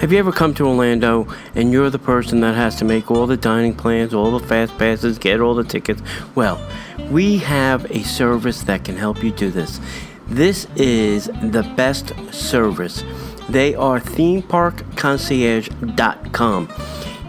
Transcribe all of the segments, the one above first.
Have you ever come to Orlando and you're the person that has to make all the dining plans, all the fast passes, get all the tickets? Well, we have a service that can help you do this. This is the best service. They are themeparkconcierge.com.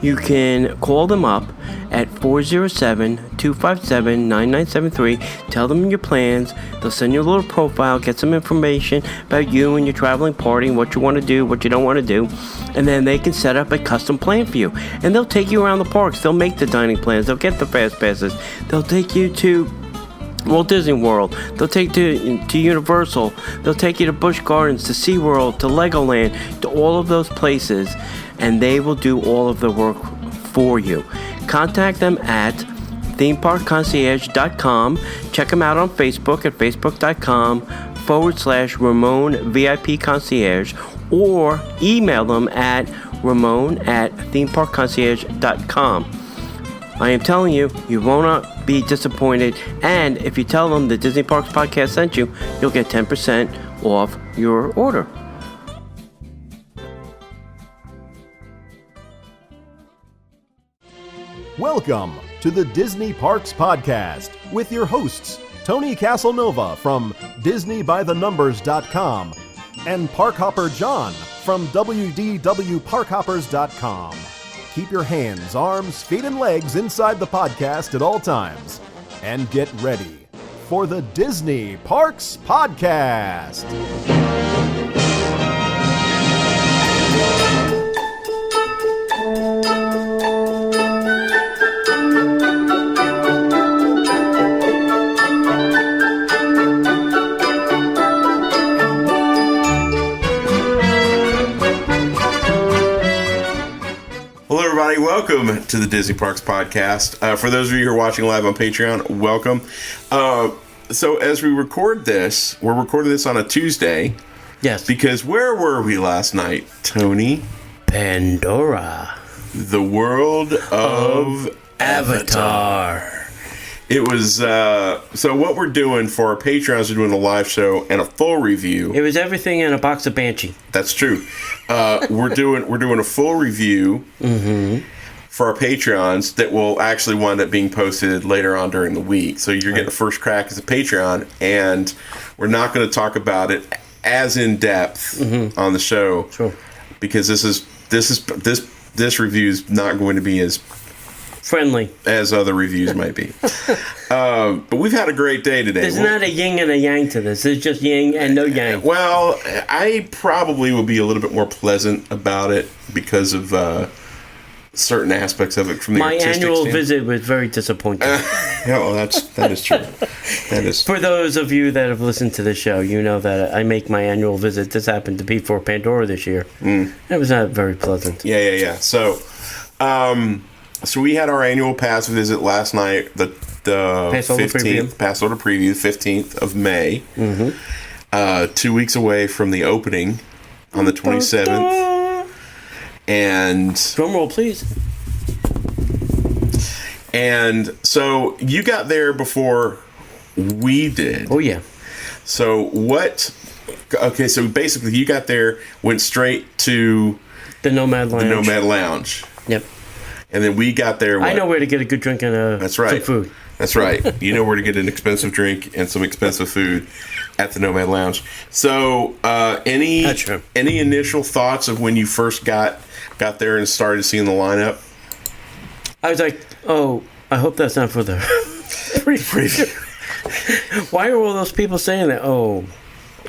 You can call them up at 407-257-9973. Tell them your plans. They'll send you a little profile, get some information about you and your traveling party, what you want to do, what you don't want to do. And then they can set up a custom plan for you. And they'll take you around the parks. They'll make the dining plans. They'll get the fast passes. They'll take you to Walt Disney World. They'll take you to Universal. They'll take you to Busch Gardens, to SeaWorld, to Legoland, to all of those places. And they will do all of the work for you. Contact them at themeparkconcierge.com. Check them out on Facebook at facebook.com/Ramon VIP Concierge, or email them at ramon@themeparkconcierge.com. I am telling you, you will not be disappointed. And if you tell them the Disney Parks Podcast sent you, you'll get 10% off your order. Welcome to the Disney Parks Podcast with your hosts, Tony Caselnova from DisneyByTheNumbers.com and Parkhopper John from WDWParkhoppers.com. Keep your hands, arms, feet, and legs inside the podcast at all times. And get ready for the Disney Parks Podcast. Welcome to the Disney Parks Podcast. For those of you who are watching live on Patreon, welcome. So as we record this, we're recording this on a Tuesday. Yes. Because where were we last night, Tony? Pandora. The world of Avatar. It was, so what we're doing for our Patreons, we're doing a live show and a full review. It was everything in a box of Banshee. That's true. We're doing a full review for our Patreons that will actually wind up being posted later on during the week. So you're getting a first crack as a Patreon, and we're not going to talk about it as in depth on the show, because this review is not going to be as friendly as other reviews might be. But we've had a great day today. There's not a yin and a yang to this. It's just yin and no yang. Well, I probably will be a little bit more pleasant about it because of certain aspects of it from the My artistic annual standpoint. visit was very disappointing. Well, that is true. That is. For those of you that have listened to the show, you know that I make my annual visit. This happened to be for Pandora this year. It was not very pleasant. Yeah. So we had our annual pass visit last night, the 15th, Pass Order Preview, 15th of May. 2 weeks away from the opening on the 27th. And drum roll, please. And so you got there before we did. Oh, yeah. So what... Okay, so basically you got there, went straight to... The Nomad Lounge. Yep. And then we got there... I know where to get a good drink and some food. That's right. You know where to get an expensive drink and some expensive food at the Nomad Lounge. So any initial thoughts of when you first got there and started seeing the lineup? I was like, oh, I hope that's not for the preview. Why are all those people saying that? Oh,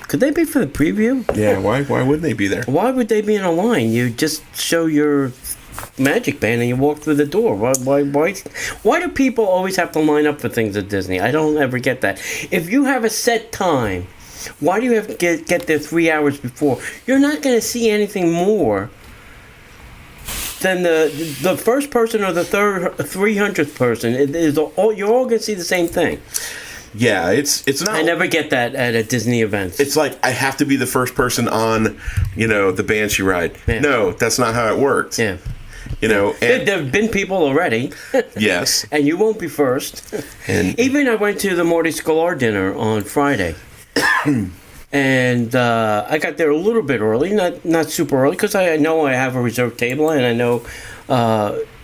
could they be for the preview? Yeah, why wouldn't they be there? Why would they be in a line? You just show your magic band and you walk through the door. Why do people always have to line up for things at Disney? I don't ever get that. If you have a set time, why do you have to get there 3 hours before? You're not going to see anything more than the first person or the 300th person. You're all going to see the same thing. Yeah, it's not. I never get that at a Disney event. It's like I have to be the first person on, the Banshee ride. Yeah. No, that's not how it works. Yeah. And there have been people already. Yes. And you won't be first. And even I went to the Marty Sklar dinner on Friday. And I got there a little bit early, not super early, because I know I have a reserved table, and I know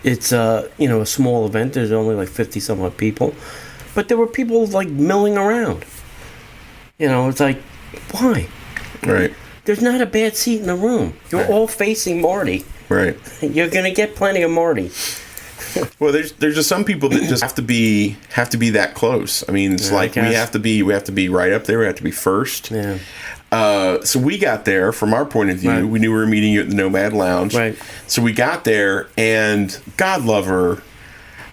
it's a small event. There's only like 50 some odd people, but there were people like milling around. It's like, why? Right. There's not a bad seat in the room. You're all facing Marty. Right. You're gonna get plenty of Marty. Well, there's just some people that just have to be that close. I mean, it's like we have to be right up there. We have to be first. Yeah. So we got there from our point of view. Right. We knew we were meeting you at the Nomad Lounge. Right. So we got there, and God love her,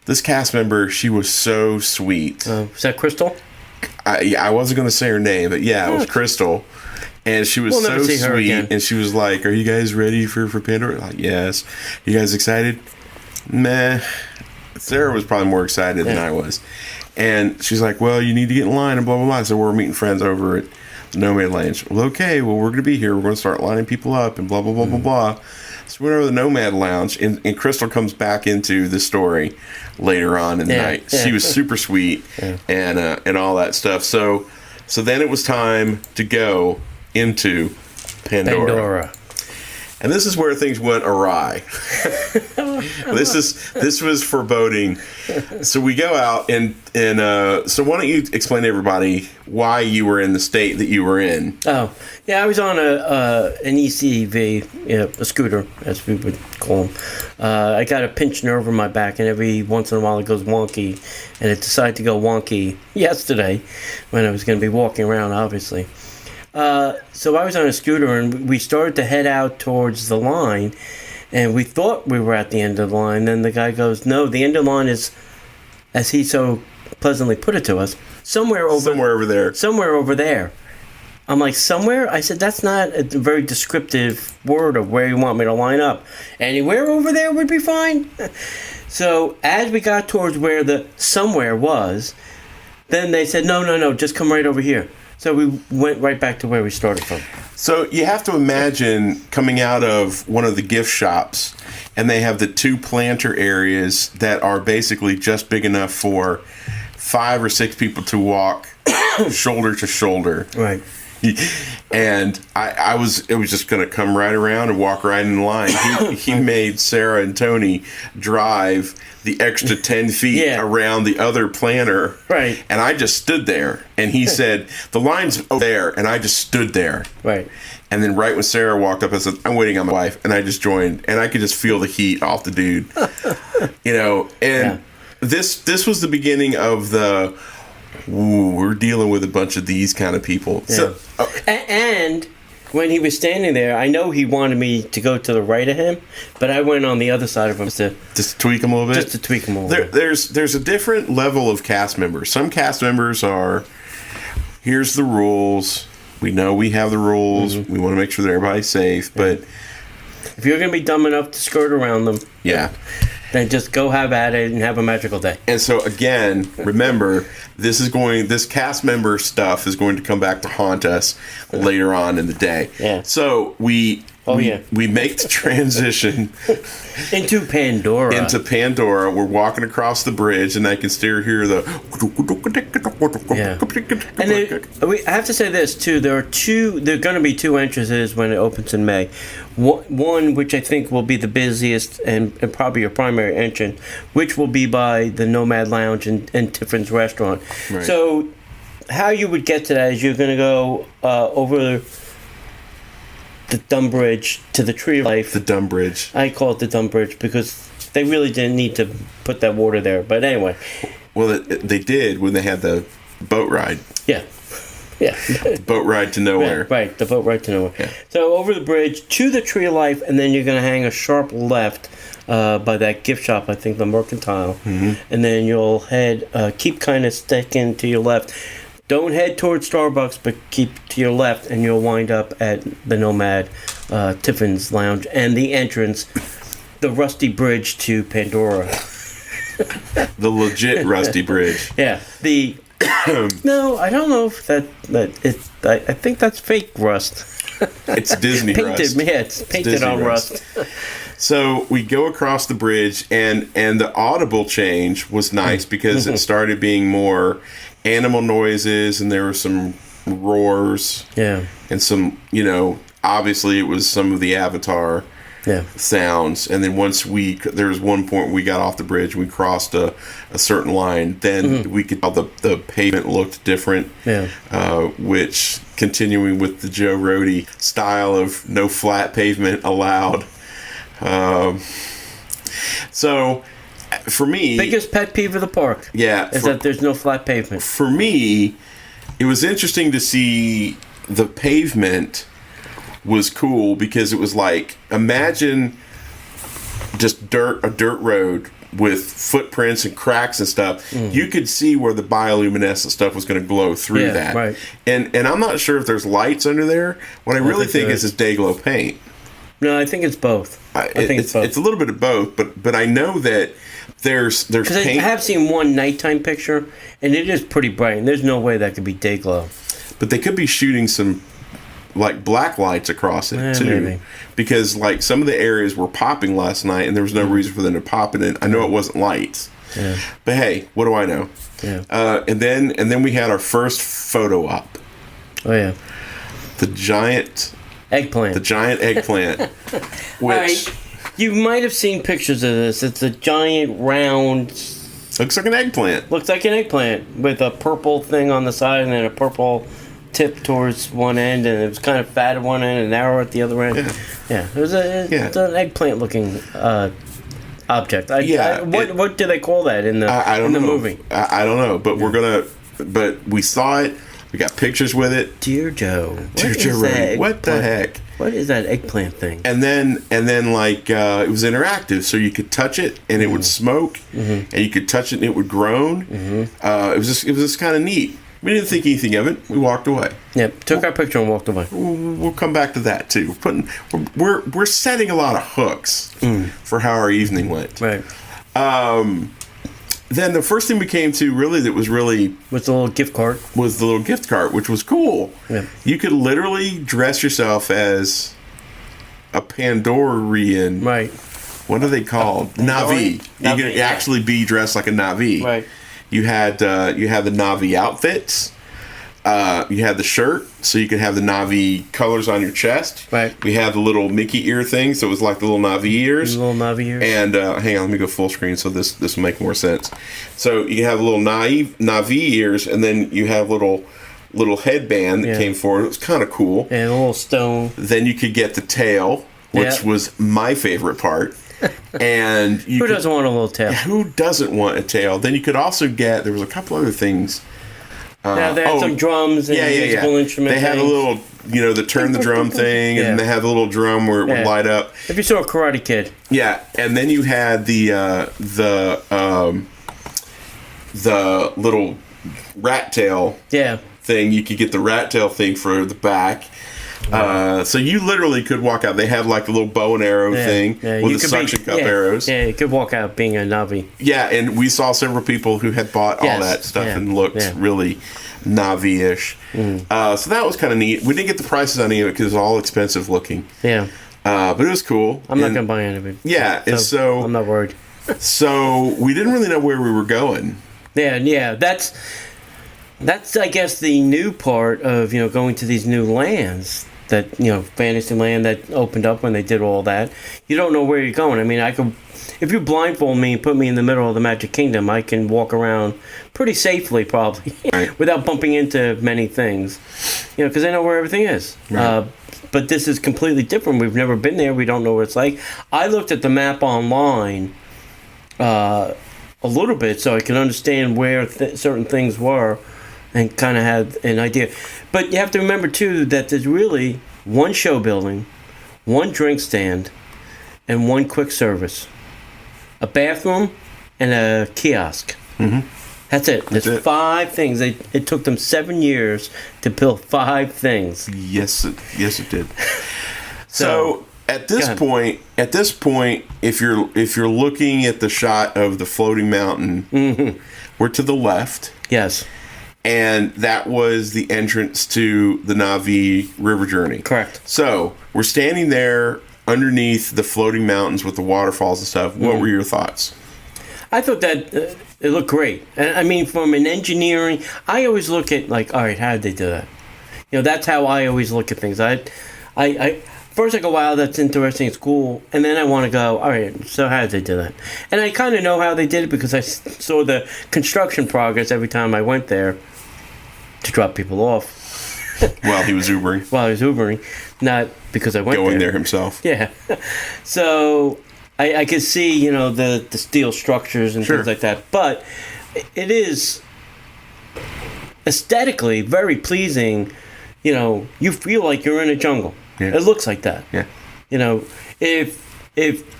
this cast member, she was so sweet. Is that Crystal? I wasn't going to say her name, but yeah, it was Crystal. And she was so sweet, and she was like, "Are you guys ready for Pandora?" Like, yes. You guys excited? Meh. Sarah was probably more excited than I was. And she's like, "Well, you need to get in line," and blah, blah, blah. So we're meeting friends over at the Nomad Lounge. Well, okay, well, we're going to be here. We're going to start lining people up, and blah, blah, blah, blah, blah. So we went over to the Nomad Lounge, and Crystal comes back into the story later on in the night. She was super sweet and all that stuff. So then it was time to go into Pandora. And this is where things went awry. This was foreboding. So we go out and so why don't you explain to everybody why you were in the state that you were in? Oh, yeah, I was on an ECV, a scooter, as we would call them. I got a pinched nerve in my back, and every once in a while it goes wonky, and it decided to go wonky yesterday when I was going to be walking around, obviously. So I was on a scooter, and we started to head out towards the line, and we thought we were at the end of the line. Then the guy goes, "No, the end of the line is," as he so pleasantly put it to us, somewhere over there. Somewhere over there. I'm like, somewhere? I said, that's not a very descriptive word of where you want me to line up. Anywhere over there would be fine. So as we got towards where the somewhere was, then they said, no, just come right over here. So we went right back to where we started from. So you have to imagine coming out of one of the gift shops, and they have the two planter areas that are basically just big enough for 5 or 6 people to walk shoulder to shoulder. Right. And it was just going to come right around and walk right in line. He made Sarah and Tony drive the extra 10 feet around the other planter. Right. And I just stood there. And he said, "The line's over there." And I just stood there. Right. And then right when Sarah walked up, I said, "I'm waiting on my wife." And I just joined. And I could just feel the heat off the dude. And this was the beginning of the... Ooh, we're dealing with a bunch of these kind of people. Yeah. And when he was standing there, I know he wanted me to go to the right of him, but I went on the other side of him just tweak him a little bit. Just to tweak him a little bit. There's a different level of cast members. Some cast members are, here's the rules. We know we have the rules. Mm-hmm. We want to make sure that everybody's safe. But if you're going to be dumb enough to skirt around them, then just go have at it and have a magical day. And so again, remember, this cast member stuff is going to come back to haunt us later on in the day. Yeah. So we make the transition into Pandora. We're walking across the bridge, and I can still hear the. Yeah. And I have to say this too. There are going to be 2 entrances when it opens in May. One, which I think will be the busiest and probably your primary entrance, which will be by the Nomad Lounge and Tiffin's Restaurant. Right. So, how you would get to that is you're going to go over the Dumb Bridge to the Tree of Life. The Dumb Bridge. I call it the Dumb Bridge because they really didn't need to put that water there. But anyway. Well, they did when they had the boat ride. Yeah. Boat ride to nowhere. Right, the boat ride to nowhere. Yeah. So over the bridge to the Tree of Life, and then you're going to hang a sharp left by that gift shop, I think the Mercantile. Mm-hmm. And then you'll keep kind of sticking to your left. Don't head towards Starbucks, but keep to your left, and you'll wind up at the Nomad Tiffin's Lounge and the entrance, the Rusty Bridge to Pandora. The legit Rusty Bridge. Yeah. No, I don't know if I think that's fake rust. It's Disney painted, rust. Yeah, it's painted on rust. So we go across the bridge, and the audible change was nice because it started being more animal noises, and there were some roars. Yeah. And some, obviously it was some of the Avatar sounds. And then there was one point we got off the bridge, we crossed a certain line, then we could tell the pavement looked different. Yeah. Which, continuing with the Joe Rohde style of no flat pavement allowed. So, for me... Biggest pet peeve of the park. Yeah. Is that there's no flat pavement. For me, it was interesting to see the pavement was cool because it was like, imagine just a dirt road with footprints and cracks and stuff. You could see where the bioluminescent stuff was going to glow through that. Right. And I'm not sure if there's lights under there. What I really think is day-glow paint. No, I think it's both. I think it's both. It's a little bit of both, but I know that there's paint. Because I have seen one nighttime picture, and it is pretty bright, and there's no way that could be day glow. But they could be shooting some like black lights across it too, maybe. Because like some of the areas were popping last night, and there was no reason for them to pop it in. I know it wasn't lights, but hey, what do I know? Yeah. And then we had our first photo op. Oh yeah, the giant eggplant. The giant eggplant, which you might have seen pictures of this. It's a giant round. Looks like an eggplant. Looks like an eggplant with a purple thing on the side and then a purple tip towards one end, and it was kind of fat at one end and narrow at the other end. Yeah. It's an eggplant looking object. What do they call that in the movie? I don't know, but we saw it. We got pictures with it. Dear Joe. What the heck? What is that eggplant thing? And then like it was interactive, so you could touch it and it would smoke, and you could touch it and it would groan. It was just kind of neat. We didn't think anything of it. We walked away. Yep, took our picture and walked away. We'll come back to that too. We're setting a lot of hooks for how our evening went. Right. Then the first thing we came to was the little gift cart. Was the little gift cart, which was cool. Yeah. You could literally dress yourself as a Pandora-rian. Right. What are they called? Navi. You could actually be dressed like a Navi. Right. You had the Navi outfits. You had the shirt, so you could have the Navi colors on your chest. Right. We had the little Mickey ear thing, so it was like the little Navi ears. The little Navi ears. And hang on, let me go full screen so this will make more sense. So you have little Navi ears, and then you have little headband that came forward. It was kind of cool. And a little stone. Then you could get the tail, which was my favorite part. And who doesn't want a little tail? Who doesn't want a tail? Then you could also get. There was a couple other things. They had some drums and musical instruments. They had a little, the turn the drum thing, and they had the little drum where it would light up. If you saw a Karate Kid. Yeah, and then you had the little rat tail thing. You could get the rat tail thing for the back. So you literally could walk out. They have like a little bow and arrow thing with the suction cup arrows. Yeah, you could walk out being a Navi. Yeah, and we saw several people who had bought all that stuff and looked really Navi-ish. So that was kind of neat. We didn't get the prices on any of it because it was all expensive looking. Yeah. But it was cool. I'm not going to buy any of it. Yeah, and so I'm not worried. So we didn't really know where we were going. Yeah, that's I guess the new part of going to these new lands. That Fantasyland that opened up when they did all that. You don't know where you're going. I mean, if you blindfold me and put me in the middle of the Magic Kingdom, I can walk around pretty safely, probably, without bumping into many things. Because I know where everything is. Right. But this is completely different. We've never been there. We don't know what it's like. I looked at the map online a little bit so I can understand where certain things were. And kind of had an idea. But you have to remember, too, that there's really one show building, one drink stand, and one quick service. A bathroom and a kiosk. Mm-hmm. That's it. There's 5 things. It took them 7 years to build 5 things. Yes, it did. So at this point, if you're looking at the shot of the floating mountain, we're to the left. Yes. And that was the entrance to the Navi River Journey. Correct. So we're standing there underneath the floating mountains with the waterfalls and stuff. What were your thoughts? I thought that it looked great. I mean, from an engineering, I always look at all right, how did they do that? That's how I always look at things. I first I go, wow, that's interesting, it's cool, and then I want to go, all right, so how did they do that? And I kind of know how they did it because I saw the construction progress every time I went there to drop people off. While he was Ubering. While I was Ubering, not because I went Going there himself. Yeah. So I could see, the steel structures and things like that. But it is aesthetically very pleasing. You feel like you're in a jungle. Yeah. It looks like that. Yeah. If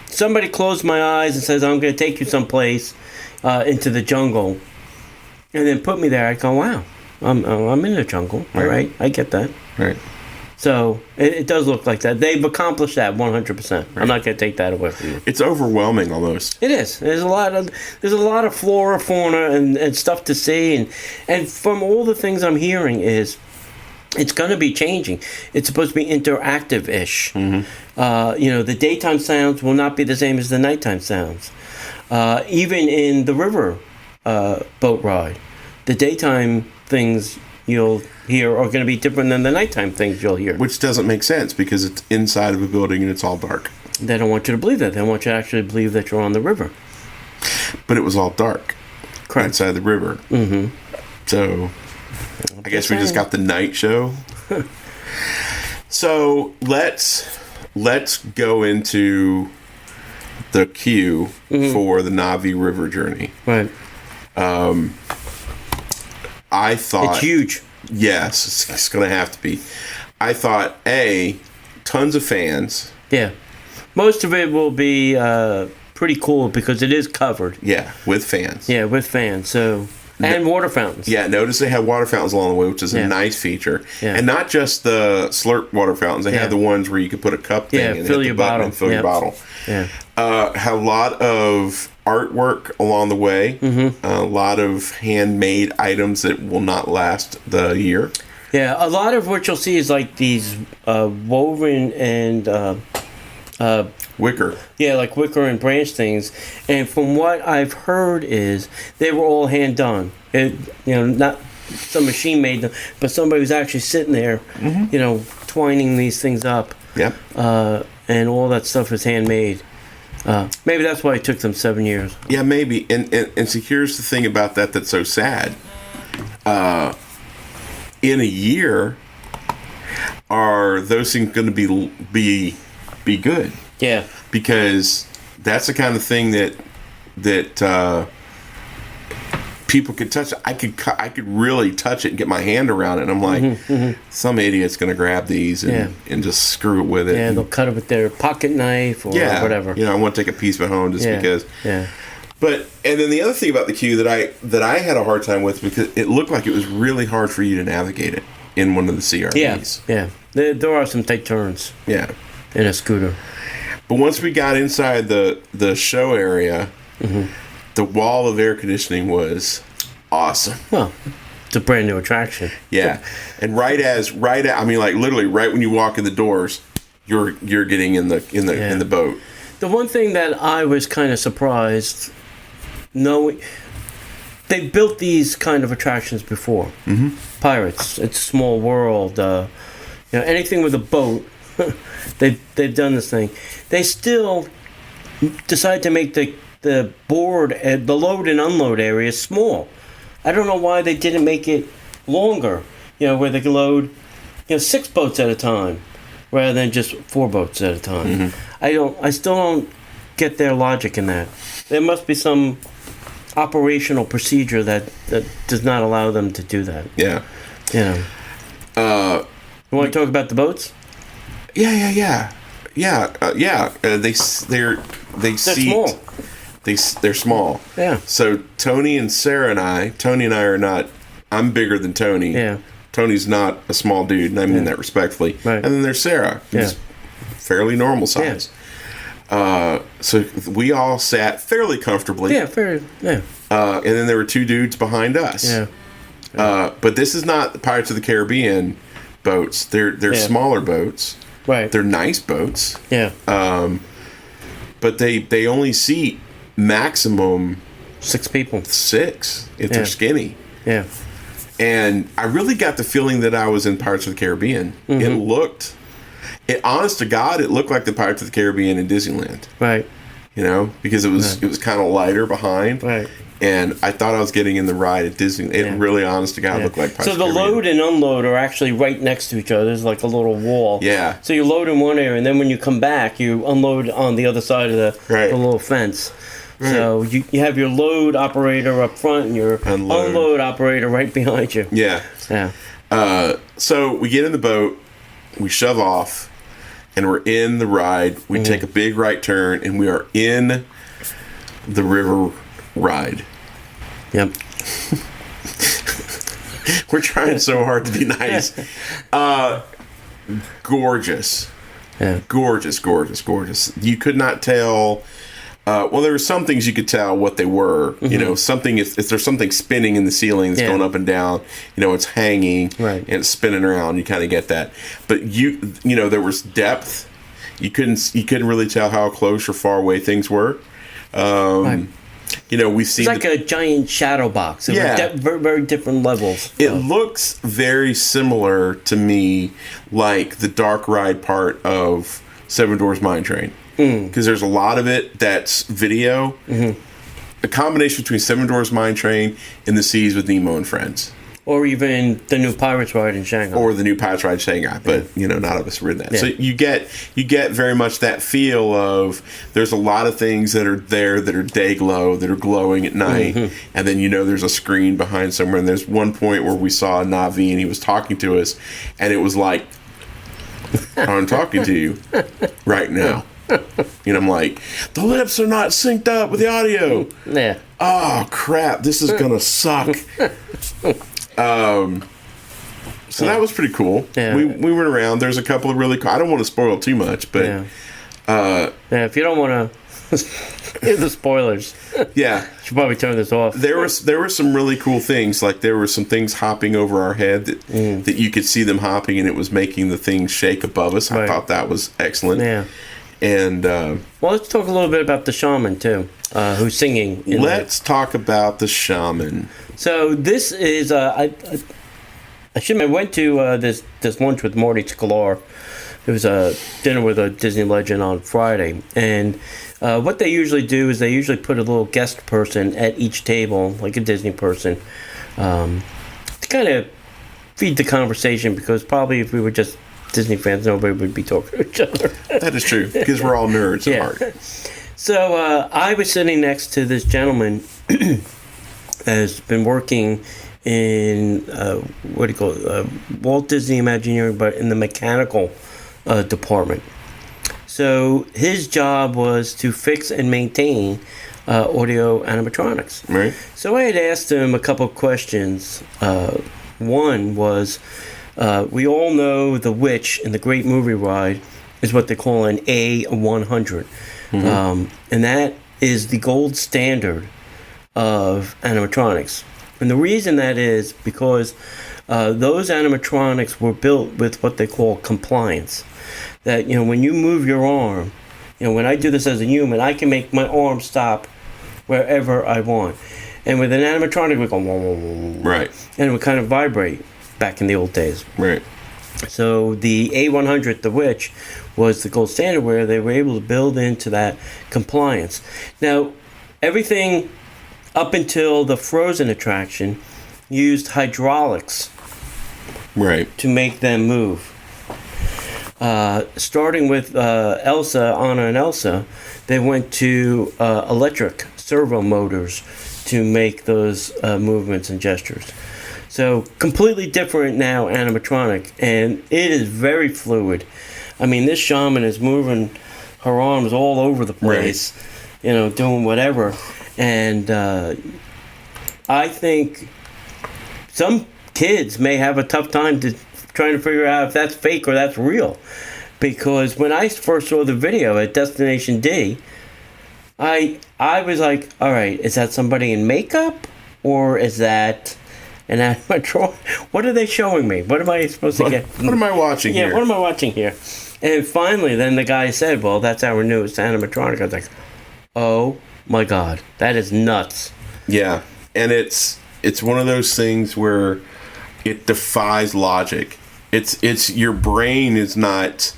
somebody closed my eyes and says, I'm going to take you someplace into the jungle, and then put me there, I'd go, wow. I'm in the jungle, all right? I get that. Right. So it does look like that. They've accomplished that 100%. Right. I'm not going to take that away from you. It's overwhelming almost. It is. There's a lot of flora, fauna, and stuff to see, and from all the things I'm hearing is it's going to be changing. It's supposed to be interactive-ish. Mm-hmm. The daytime sounds will not be the same as the nighttime sounds. Even in the river boat ride, the daytime things you'll hear are going to be different than the nighttime things you'll hear. Which doesn't make sense because it's inside of a building and it's all dark. They don't want you to believe that. They want you to actually believe that you're on the river. But it was all dark. Correct. Inside the river. Mm-hmm. So, I guess we just got the night show. So, let's go into the queue for the Navi River journey. Right. I thought... It's huge. Yes, it's going to have to be. I thought, tons of fans. Yeah. Most of it will be pretty cool because it is covered. Yeah, with fans. Yeah, with fans. So, and water fountains. Yeah, notice they have water fountains along the way, which is a nice feature. Yeah. And not just the slurp water fountains. They have the ones where you can put a cup thing and fill hit your the button bottle. and fill your bottle. Yeah. Have a lot of artwork along the way. Mm-hmm. A lot of handmade items that will not last the year. Yeah, a lot of what you'll see is like these woven and wicker. Yeah, like wicker and branch things. And from what I've heard is they were all hand done. Not some machine made them, but somebody was actually sitting there, twining these things up. Yep. And all that stuff is handmade. Maybe that's why it took them 7 years. Yeah, maybe. And so here's the thing about that's so sad. In a year, are those things going to be good? Yeah. Because that's the kind of thing that people could touch. I could really touch it and get my hand around it. And I'm like, some idiot's going to grab these and just screw it with it. Yeah, they'll cut it with their pocket knife or whatever. I want to take a piece of it home just because. Yeah. And then the other thing about the queue that I had a hard time with because it looked like it was really hard for you to navigate it in one of the CRVs. Yeah. There are some tight turns. Yeah. In a scooter. But once we got inside the show area, the wall of air conditioning was awesome. Well, it's a brand new attraction. Yeah, and literally right when you walk in the doors, you're getting in the boat. The one thing that I was kind of surprised, knowing they built these kind of attractions before. Mm-hmm. Pirates, It's a Small World, anything with a boat. They've done this thing. They still decide to make the board and the load and unload area small. I don't know why they didn't make it longer. Where they can load 6 boats at a time rather than just 4 boats at a time. Mm-hmm. I still don't get their logic in that. There must be some operational procedure that does not allow them to do that. Yeah. You want to talk about the boats? Yeah. They're small. They're small. Yeah. So Tony and I are not. I'm bigger than Tony. Yeah. Tony's not a small dude, and I mean that respectfully. Right. And then there's Sarah, who's fairly normal size. Yeah. So we all sat fairly comfortably. Yeah, yeah. And then there were 2 dudes behind us. Yeah. But this is not the Pirates of the Caribbean boats. They're smaller boats. Right. They're nice boats. Yeah. But they only seat maximum 6 people. 6 if they're skinny. Yeah. And I really got the feeling that I was in Pirates of the Caribbean. Honest to God, it looked like the Pirates of the Caribbean in Disneyland. Right. Because it was kind of lighter behind. Right. And I thought I was getting in the ride at Disney. It really, honest to God, looked like Pirates So of the the Caribbean. load and unload are actually right next to each other. There's like a little wall. Yeah. So you load in one area, and then when you come back, you unload on the other side of the little fence. Right. So you have your load operator up front and your unload operator right behind you. Yeah. Yeah. So we get in the boat, we shove off, and we're in the ride. We take a big right turn, and we are in the river ride. Yep. We're trying so hard to be nice. Gorgeous. Yeah. Gorgeous. You could not tell. Well, there were some things you could tell what they were. Something if there's something spinning in the ceiling that's going up and down, it's hanging and it's spinning around. You kind of get that. But there was depth. You couldn't really tell how close or far away things were. We've seen it's like a giant shadow box. It was very, very different levels. It looks very similar to me, like the dark ride part of Seven Dwarfs Mine Train. Because there's a lot of it that's video. A combination between Seven Dwarfs Mine Train and The Seas with Nemo and Friends. Or even the new Pirates ride in Shanghai. Or the new Pirates ride in Shanghai. But, none of us were in that. Yeah. So you get very much that feel of there's a lot of things that are there that are day glow, that are glowing at night. And then there's a screen behind somewhere. And there's one point where we saw Navi and he was talking to us. And it was like, I'm talking to you right now. I'm like, the lips are not synced up with the audio. Yeah. Oh, crap. This is going to suck. So that was pretty cool. Yeah. We went around. There's a couple of really cool. I don't want to spoil too much, but if you don't want to hear the spoilers, you should probably turn this off. There were some really cool things. Like there were some things hopping over our head that you could see them hopping, and it was making the things shake above us. I thought that was excellent. Yeah. And well, let's talk a little bit about the shaman too, who's singing. Let's talk about the shaman. So this is I went to this lunch with Marty Sklar. It was a dinner with a Disney legend on Friday, and what they usually do is they usually put a little guest person at each table, like a Disney person, to kind of feed the conversation. Because probably if we were just Disney fans, nobody would be talking to each other. That is true, because we're all nerds at heart. So I was sitting next to this gentleman has been working in Walt Disney Imagineering, but in the mechanical department. So his job was to fix and maintain audio animatronics. Right. So I had asked him a couple of questions. One was, we all know the witch in the Great Movie Ride is what they call an A100. And that is the gold standard of animatronics. And the reason that is because those animatronics were built with what they call compliance. That, when you move your arm, when I do this as a human, I can make my arm stop wherever I want. And with an animatronic, we go, whoa, whoa, whoa, right. And it would kind of vibrate back in the old days. Right. So the A100, the witch, was the gold standard where they were able to build into that compliance. Now, everything up until the Frozen attraction used hydraulics to make them move. Starting with Anna and Elsa, they went to electric servo motors to make those movements and gestures. So completely different now animatronic, and it is very fluid. I mean, this shaman is moving her arms all over the place, doing whatever. And I think some kids may have a tough time trying to figure out if that's fake or that's real. Because when I first saw the video at Destination D, I was like, all right, is that somebody in makeup? Or is that an animatronic? What are they showing me? What am I supposed to get? What am I watching here? Yeah, what am I watching here? And finally, then the guy said, well, that's our newest animatronic. I was like, oh my God, that is nuts. Yeah, and it's one of those things where it defies logic. It's your brain is not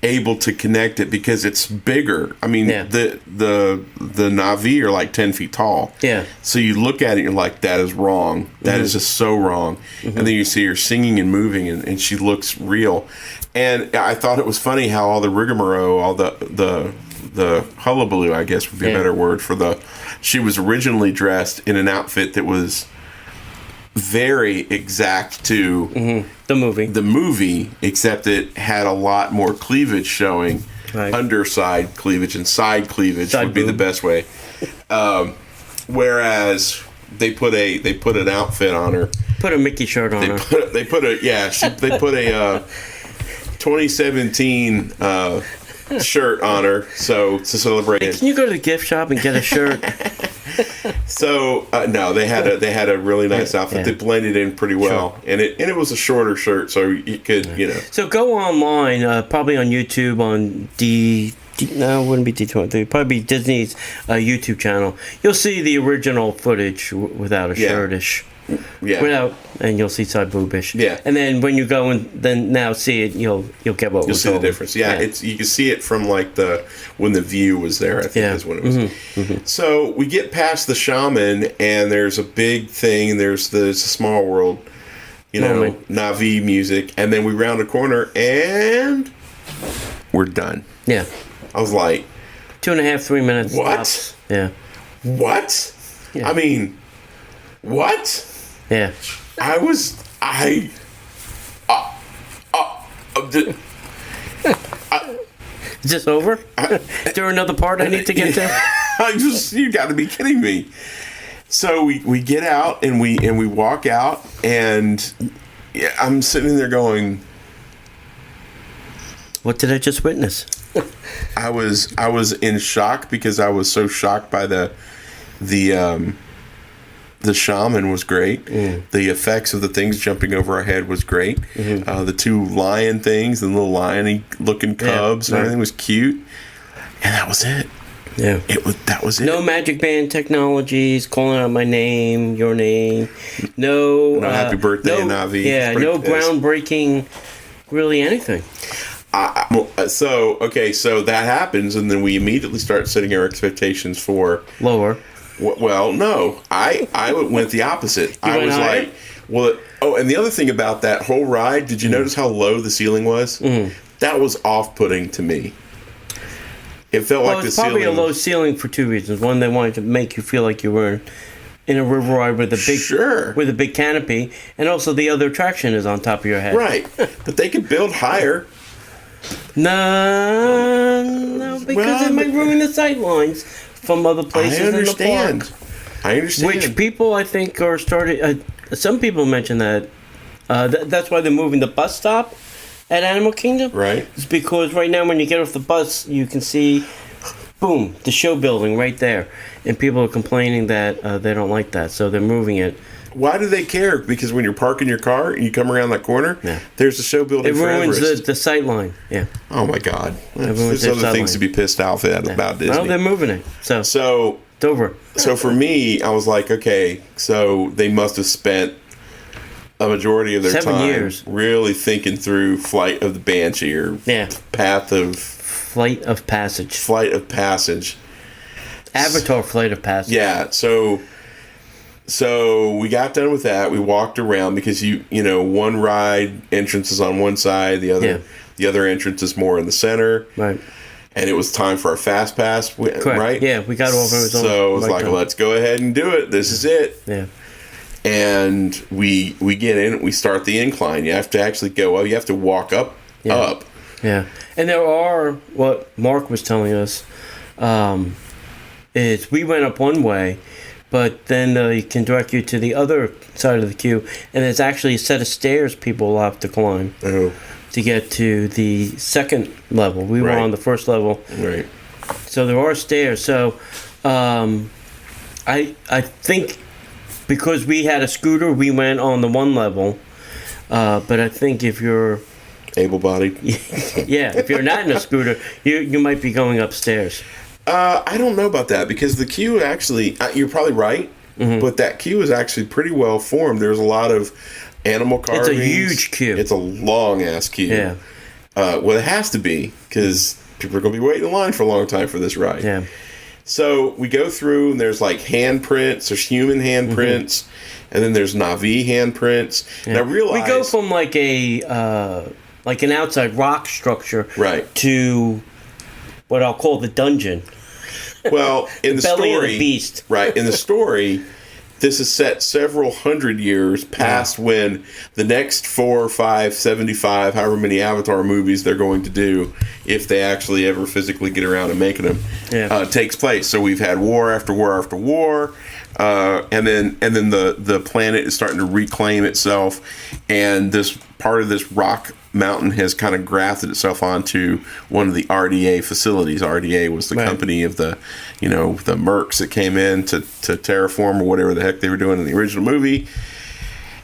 able to connect it because it's bigger. I mean, the Na'vi are like 10 feet tall. Yeah. So you look at it, you're like, that is wrong. That is just so wrong. And then you see her singing and moving, and she looks real. And I thought it was funny how all the rigmarole, all the hullabaloo, I guess would be a better word for she was originally dressed in an outfit that was very exact to the movie, except it had a lot more cleavage showing. Right. Underside cleavage and side cleavage would be the best way. Whereas they put an outfit on her. Put a Mickey shirt on her. They put a 2017 shirt on her, so to celebrate it. Can you go to the gift shop and get a shirt? So no, they had a really nice outfit that blended in pretty well, and it was a shorter shirt, so you could So go online, probably on YouTube on no, it wouldn't be D23. It'd probably be Disney's YouTube channel. You'll see the original footage without a shirtish. Yeah. Without, and you'll see side boobish. Yeah. And then when you go and then now see it, you'll get what you'll was see the difference. Yeah, it's you can see it from like when the view was there. I think is when it was. So we get past the shaman, and there's a big thing. And there's a small world, Na'vi music, and then we round a corner and we're done. Yeah. I was like, 2.5, 3 minutes. What? Tops. Yeah. What? Yeah. I mean, what? Yeah. Is this over? Is there another part I need to get to? You got to be kidding me. So we get out and we walk out, and I'm sitting there going, what did I just witness? I was in shock because I was so shocked by the shaman was great. The effects of the things jumping over our head was great. The two lion things and little lion-y looking cubs and everything was cute. And that was it. Yeah. That was it. No magic band technologies, calling out my name, your name. No happy birthday, Na'vi. Yeah, no groundbreaking, really anything. So that happens, and then we immediately start setting our expectations for lower. Well, no, I went the opposite. I was like, and the other thing about that whole ride, did you notice how low the ceiling was? That was off-putting to me. It felt like the ceiling. Probably a low ceiling for two reasons. One, they wanted to make you feel like you were in a river ride with a big canopy, and also the other attraction is on top of your head. Right, but they could build higher. No, because it might ruin the sight lines from other places in the park. I understand. Which people, I think, are starting. Some people mention that. That's why they're moving the bus stop at Animal Kingdom. Right. It's because right now when you get off the bus, you can see, boom, the show building right there. And people are complaining that they don't like that, so they're moving it. Why do they care? Because when you're parking your car and you come around that corner, there's a show building. It ruins the sight line. Yeah. Oh my God. There's other things to be pissed off about Disney. Well, they're moving it. So it's over. So for me, I was like, okay, so they must have spent a majority of their 7 time years really thinking through Flight of the Banshee or Flight of Passage. Avatar Flight of Passage. Yeah, so we got done with that. We walked around because one ride entrance is on one side, the other entrance is more in the center. Right. And it was time for our fast pass, right? Yeah, we got over it. So it was like, let's go ahead and do it. This is it. Yeah. And we get in, we start the incline. You have to actually go up. You have to walk up. Yeah. And there are, what Mark was telling us, is we went up one way, but then they can direct you to the other side of the queue, and there's actually a set of stairs people will have to climb to get to the second level. We were on the first level. Right. So there are stairs. So I think because we had a scooter, we went on the one level. But I think if you're able-bodied, if you're not in a scooter, you might be going upstairs. I don't know about that because the queue actually, you're probably right, but that queue is actually pretty well formed. There's a lot of animal carvings. It's a huge queue. It's a long ass queue. Yeah. Well, it has to be because people are going to be waiting in line for a long time for this ride. Yeah. So we go through, and there's like handprints. There's human handprints, and then there's Na'vi handprints. Yeah. And I realize we go from like an outside rock structure, right, to what I'll call the dungeon. Well, in the belly story, of the beast. Right, in the story, this is set several hundred years past when the next 4, 5, 75, however many Avatar movies they're going to do, if they actually ever physically get around to making them, takes place. So we've had war after war after war, and then the planet is starting to reclaim itself, and this part of this rock mountain has kind of grafted itself onto one of the RDA facilities. RDA was the company of the mercs that came in to terraform or whatever the heck they were doing in the original movie.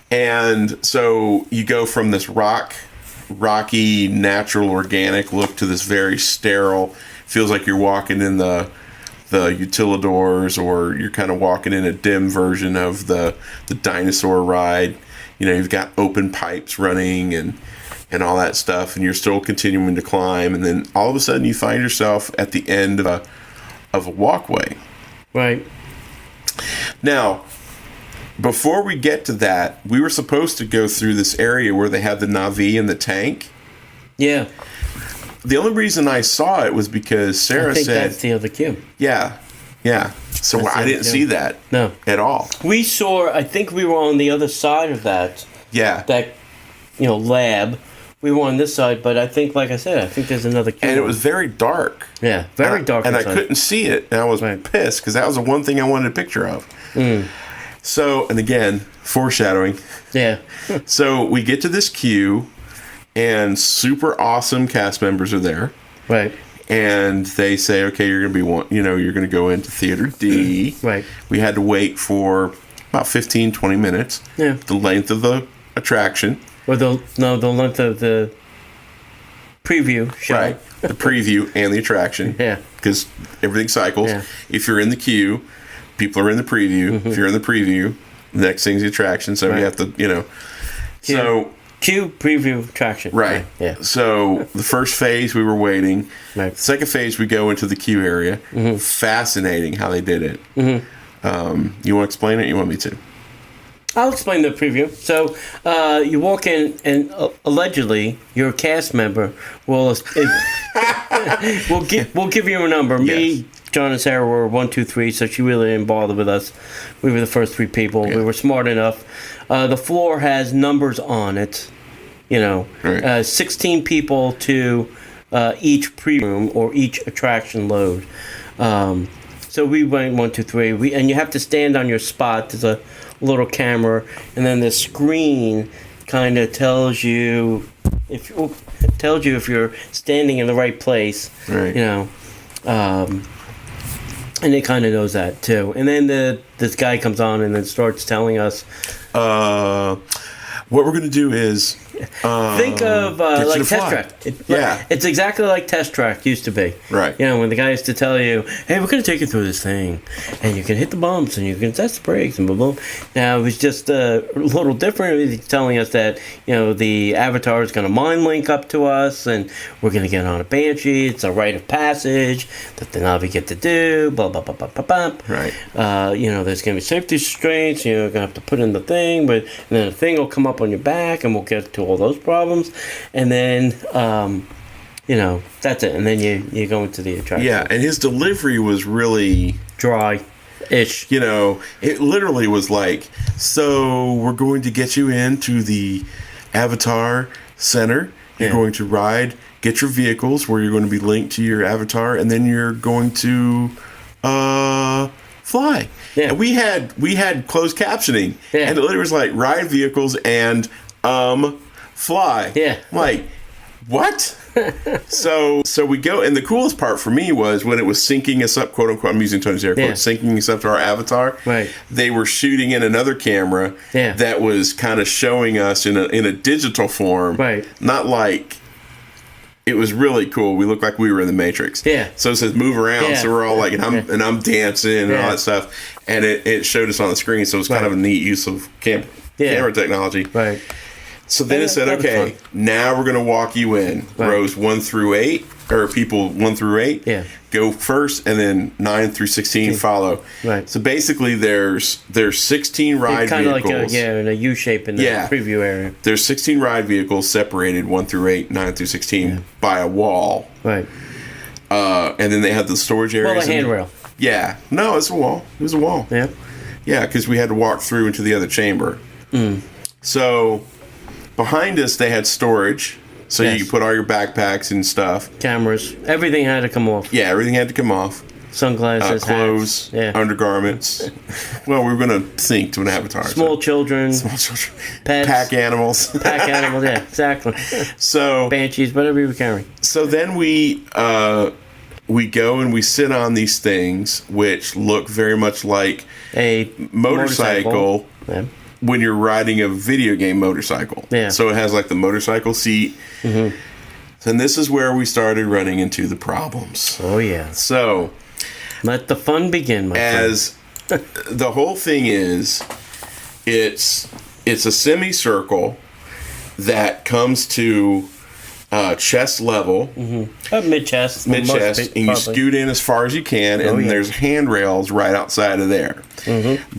And so you go from this rocky, natural, organic look to this very sterile, feels like you're walking in the utilidors, or you're kind of walking in a dim version of the dinosaur ride. You've got open pipes running and all that stuff, and you're still continuing to climb, and then all of a sudden you find yourself at the end of a walkway. Right. Now, before we get to that, we were supposed to go through this area where they had the Na'vi in the tank. Yeah. The only reason I saw it was because Sarah said... that's the other queue. Yeah. So I didn't see that at all. We saw, I think we were on the other side of that. Yeah. That, lab. We were on this side, but I think, like I said, I think there's another queue. And it was very dark. Yeah, very dark. And I couldn't see it, and I was pissed, because that was the one thing I wanted a picture of. So, and again, foreshadowing. Yeah. So we get to this queue, and super awesome cast members are there. Right. And they say, okay, you're going to be you're going to go into Theater D. Right. We had to wait for about 15, 20 minutes. Yeah. The length of the attraction. Or the length of the preview show. Right. The preview and the attraction. Yeah. Because everything cycles. Yeah. If you're in the queue, people are in the preview. If you're in the preview, the next thing's the attraction. So you have to, So... Queue, preview, attraction. Right. Yeah. So the first phase, we were waiting. Right. The second phase, we go into the queue area. Fascinating how they did it. You want to explain it? You want me to? I'll explain the preview. So you walk in, and allegedly your cast member will we'll give you a number. Yes. Me, John, and Sarah were 1, 2, 3, so she really didn't bother with us. We were the first 3 people. Yeah. We were smart enough. The floor has numbers on it. Right. 16 people to each pre-room or each attraction load. So we went 1, 2, 3. And you have to stand on your spot. There's a little camera, and then the screen kind of tells you if you're standing in the right place. Right. And it kind of knows that too. And then this guy comes on and then starts telling us. What we're going to do is think of like Test Track. It's exactly like Test Track used to be. Right. When the guy used to tell you, "Hey, we're going to take you through this thing, and you can hit the bumps, and you can test the brakes, and blah blah." Now it was just a little different. He's telling us that the Avatar is going to mind link up to us, and we're going to get on a Banshee. It's a rite of passage that the Na'vi get to do. Blah blah blah blah blah blah. Right. There's going to be safety restraints. You're going to have to put in the thing, and then the thing will come up on your back, and we'll get to all those problems, and then that's it, and then you go into the attraction. Yeah, and his delivery was really dry-ish. It literally was like, so we're going to get you into the Avatar Center. You're going to get your vehicles where you're going to be linked to your avatar, and then you're going to fly. Yeah. And we had closed captioning, and it literally was like ride vehicles and fly. Yeah. I'm like, what? So we go, and the coolest part for me was when it was syncing us up, quote unquote, I'm using Tony's air quotes, syncing us up to our avatar. Right. They were shooting in another camera that was kind of showing us in a digital form. Right. Not like. It was really cool. We looked like we were in the Matrix. Yeah. So it says move around. So we're all like, and I'm dancing and all that stuff. And it showed us on the screen. So it was kind of a neat use of camera. camera technology. Right. So then Yeah, it said, that was okay, fun. now we're going to walk you in. Right. Rows 1 through 8, or people 1 through 8. Yeah. Go first, and then 9 through 16 follow. Right. So basically, there's 16 ride Kind of like vehicles. in a U shape in the preview area. There's 16 ride vehicles separated 1 through 8, 9 through 16 by a wall. Right. And then they had the storage areas. Well, a handrail. Yeah. No, it's a wall. It was a wall. Yeah. Yeah, because we had to walk through into the other chamber. So behind us, they had storage. So Yes. you could put all your backpacks and stuff. Cameras. Everything had to come off. Yeah, everything had to come off. Sunglasses, Clothes, hats. Yeah. undergarments. Well, we were going to sink to an avatar. Small children. Small children. Pets. Pack animals. Pack animals. Yeah, exactly. So Banshees, whatever you were carrying. So then we go and we sit on these things, which look very much like A motorcycle. Yeah. When you're riding a video game motorcycle. Yeah. So it has like the motorcycle seat. And this is where we started running into the problems. Oh, yeah. So Let the fun begin, my friend. as the whole thing is, it's a semicircle that comes to chest level. Mid-chest. Mid-chest, Most and you probably. scoot in as far as you can, and yeah. there's handrails right outside of there.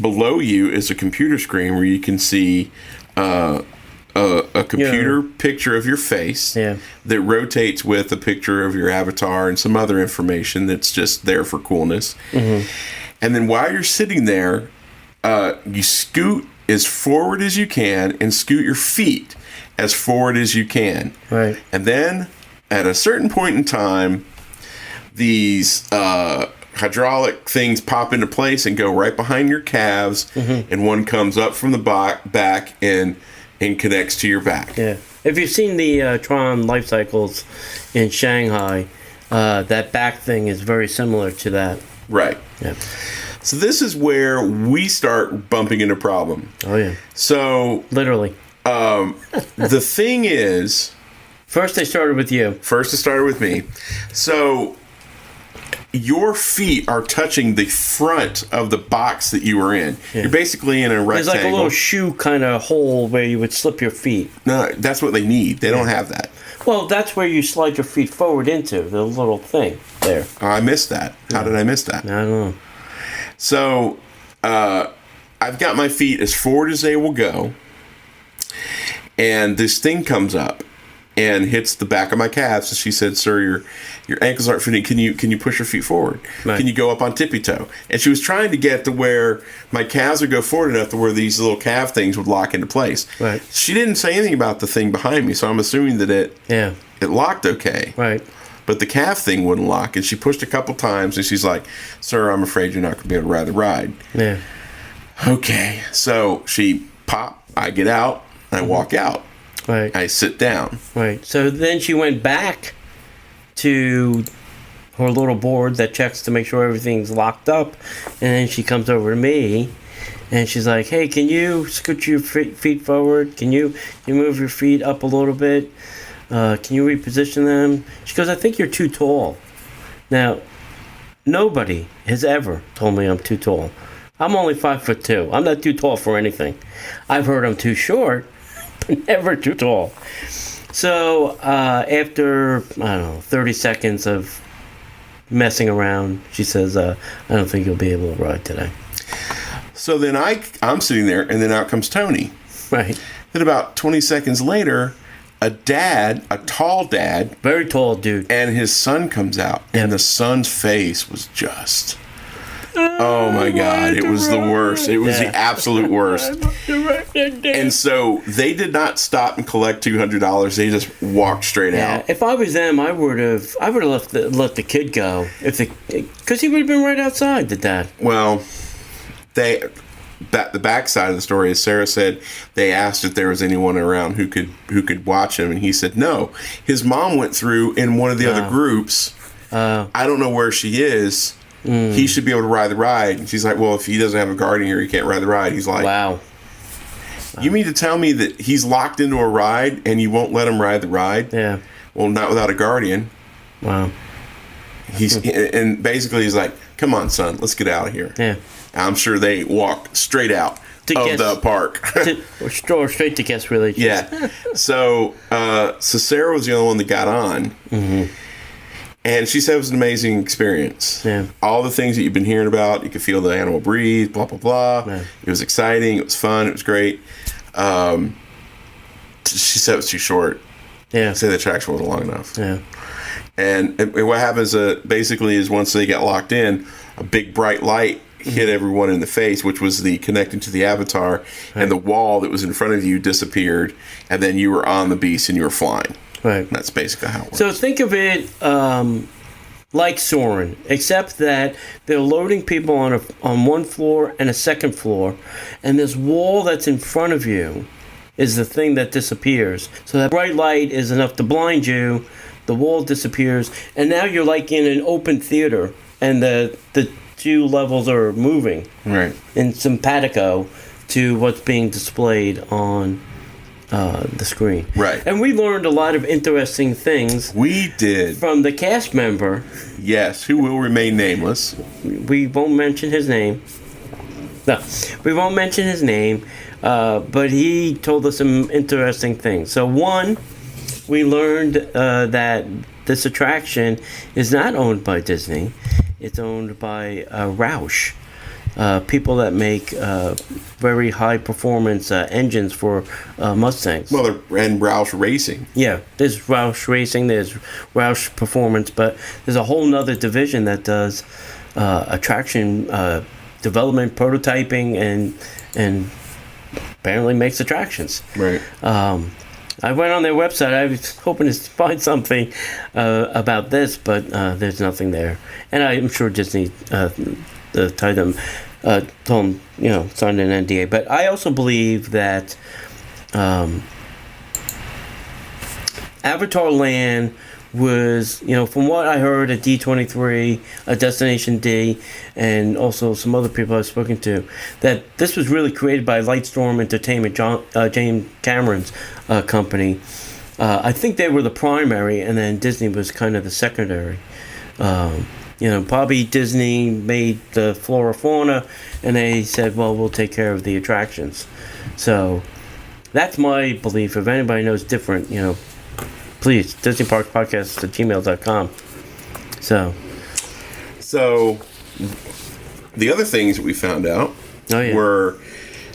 Below you is a computer screen where you can see a computer picture of your face that rotates with a picture of your avatar and some other information that's just there for coolness. And then while you're sitting there, you scoot as forward as you can and scoot your feet as forward as you can. Right. And then at a certain point in time, these hydraulic things pop into place and go right behind your calves, and one comes up from the back and connects to your back. Yeah. If you've seen the Tron life cycles in Shanghai, that back thing is very similar to that. Right. Yeah. So this is where we start bumping into problem. Oh, yeah. So Literally. the thing is, First, they started with you. first it started with me. So your feet are touching the front of the box that you were in. Yeah. You're basically in a rectangle. There's like a little shoe kind of hole where you would slip your feet. No, that's what they need. They don't have that. Well, that's where you slide your feet forward into, the little thing there. Oh, I missed that. How did I miss that? I don't know. So I've got my feet as forward as they will go, and this thing comes up and hits the back of my calves. And she said, "Sir, your ankles aren't fitting. Can you push your feet forward? Right. Can you go up on tippy toe?" And she was trying to get to where my calves would go forward enough to where these little calf things would lock into place. Right. She didn't say anything about the thing behind me, so I'm assuming that it locked okay. Right. But the calf thing wouldn't lock, and she pushed a couple times, and she's like, "Sir, I'm afraid you're not going to be able to ride the ride." Yeah. Okay. So she pop, I get out, I walk out. Right. I sit down. Right. So then she went back to her little board that checks to make sure everything's locked up. And then she comes over to me and she's like, "Hey, can you scoot your feet forward? Can you move your feet up a little bit? Can you reposition them?" She goes, "I think you're too tall." Now, nobody has ever told me I'm too tall. I'm only 5'2". I'm not too tall for anything. I've heard I'm too short, but never too tall. So after, I don't know, 30 seconds of messing around, she says, "I don't think you'll be able to ride today." So then I'm sitting there, and then out comes Tony. Right. Then about 20 seconds later, a tall dad, Very tall dude. and his son comes out, and the son's face was just... Oh my God, it was the worst. It was the absolute worst. And so they did not stop and collect $200. They just walked straight out. If I was them, I would have let the kid go, because he would have been right outside. The dad. Well, the backside of the story is Sarah said they asked if there was anyone around who could watch him, and he said no. His mom went through in one of the other groups. I don't know where she is. He should be able to ride the ride. And she's like, "Well, if he doesn't have a guardian here, he can't ride the ride." He's like, "Wow. You mean to tell me that he's locked into a ride and you won't let him ride the ride?" Yeah. "Well, not without a guardian." Wow. And basically he's like, "Come on, son, let's get out of here." Yeah. I'm sure they walked straight out of the park. Or straight to guest relations. Yeah. So Sarah was the only one that got on. Mm-hmm. And she said it was an amazing experience. Yeah. All the things that you've been hearing about, you could feel the animal breathe, blah, blah, blah. Yeah. It was exciting. It was fun. It was great. She said it was too short. Yeah. Say the attraction wasn't long enough. Yeah. And what happens basically is once they get locked in, a big bright light hit everyone in the face, which was the connecting to the avatar, right. And the wall that was in front of you disappeared, and then you were on the beast and you were flying. Right. And that's basically how it works. So think of it like Soarin', except that they're loading people on one floor and a second floor, and this wall that's in front of you is the thing that disappears. So that bright light is enough to blind you, the wall disappears, and now you're like in an open theater, and the two levels are moving. Right. In simpatico to what's being displayed on the screen. Right. And we learned a lot of interesting things. We did. From the cast member. Yes, who will remain nameless. We won't mention his name. No, we won't mention his name, but he told us some interesting things. So one, we learned that this attraction is not owned by Disney. It's owned by Roush. People that make very high performance engines for Mustangs. Well, and Roush Racing. Yeah, there's Roush Racing, there's Roush Performance, but there's a whole nother division that does attraction development, prototyping, and apparently makes attractions. Right. I went on their website. I was hoping to find something about this, but there's nothing there. And I'm sure Disney told them, signed an NDA. But I also believe that Avatar Land was, from what I heard at D23, Destination D, and also some other people I've spoken to, that this was really created by Lightstorm Entertainment, James Cameron's company. I think they were the primary, and then Disney was kind of the secondary. Probably Disney made the flora fauna, and they said, well, we'll take care of the attractions. So that's my belief. If anybody knows different, please, DisneyParksPodcast@gmail.com. So the other things that we found out were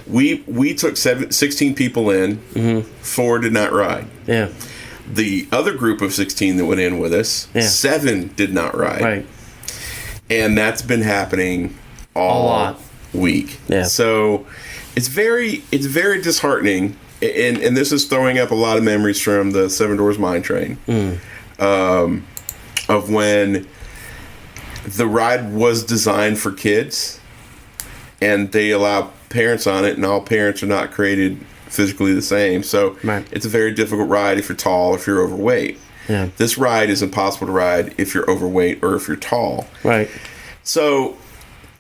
we took 16 people in, 4 did not ride. Yeah. The other group of 16 that went in with us, 7 did not ride. Right. And that's been happening all week. Yeah. So it's very disheartening. And this is throwing up a lot of memories from the Seven Doors Mine Train, of when the ride was designed for kids, and they allow parents on it, and all parents are not created physically the same. So It's a very difficult ride if you're tall, if you're overweight. Yeah. This ride is impossible to ride if you're overweight or if you're tall. Right. So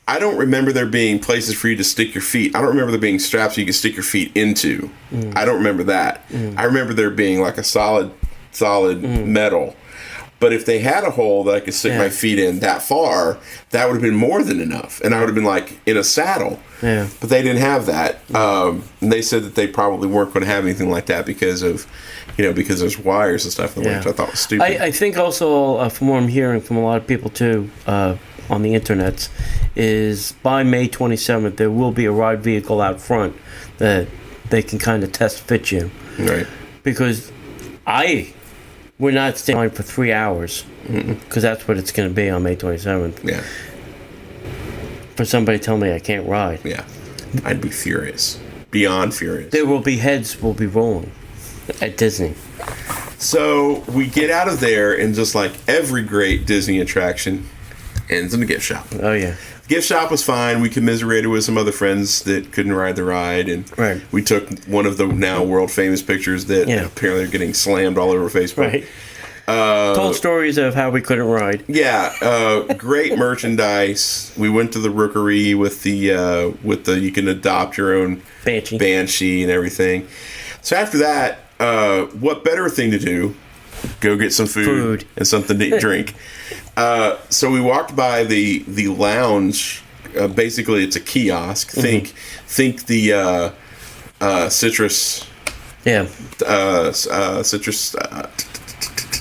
I don't remember there being places for you to stick your feet. I don't remember there being straps you can stick your feet into. I don't remember that. I remember there being like a solid metal. But if they had a hole that I could stick my feet in that far, that would have been more than enough. And I would have been like in a saddle. Yeah. But they didn't have that. And they said that they probably weren't going to have anything like that because there's wires and stuff in the way, which I thought was stupid. I think also, from what I'm hearing from a lot of people too, on the internet, is by May 27th, there will be a ride vehicle out front that they can kind of test fit you. Right. Because we're not staying in line for 3 hours, because that's what it's going to be on May 27th. Yeah. For somebody to tell me I can't ride. Yeah. I'd be furious. Beyond furious. There will be heads will be rolling at Disney. So we get out of there, and just like every great Disney attraction, ends in a gift shop. Oh, yeah. The gift shop was fine. We commiserated with some other friends that couldn't ride the ride, and we took one of the now world famous pictures that apparently are getting slammed all over Facebook. Right. Told stories of how we couldn't ride. Yeah, great merchandise. We went to the Rookery with the you can adopt your own banshee and everything. So after that, what better thing to do? Go get some food and something to drink. So we walked by the lounge. Basically, it's a kiosk. Think the citrus. Yeah. Citrus.